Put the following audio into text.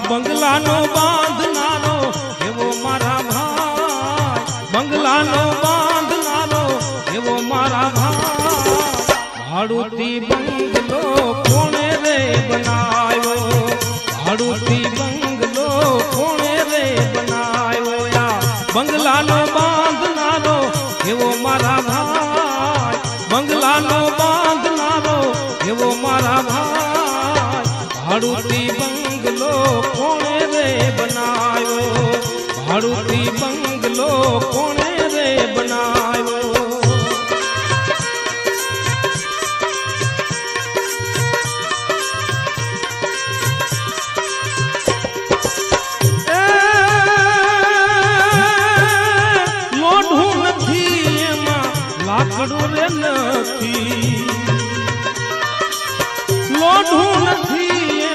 બંગલાનો બાંધનારો એવો મારા ભાઈ, બંગલાનો બાંધનારો એવો મારા ભાઈ, ભાડુતી બંગલો કોણે રે બનાવ્યો, ભાડુતી બંગલો કોણે રે બનાવ્યો, બંગલાનો બાંધનારો એવો મારા ભાઈ, બંગલાનો બાંધનારો એવો મારા ભાઈ, ભાડુતી બંગલો કોણે રે બનાવ્યો, ભાડુતી બંગલો કોણે રે બનાવ્યો। લાકડું રે નથી, લોઢું નથી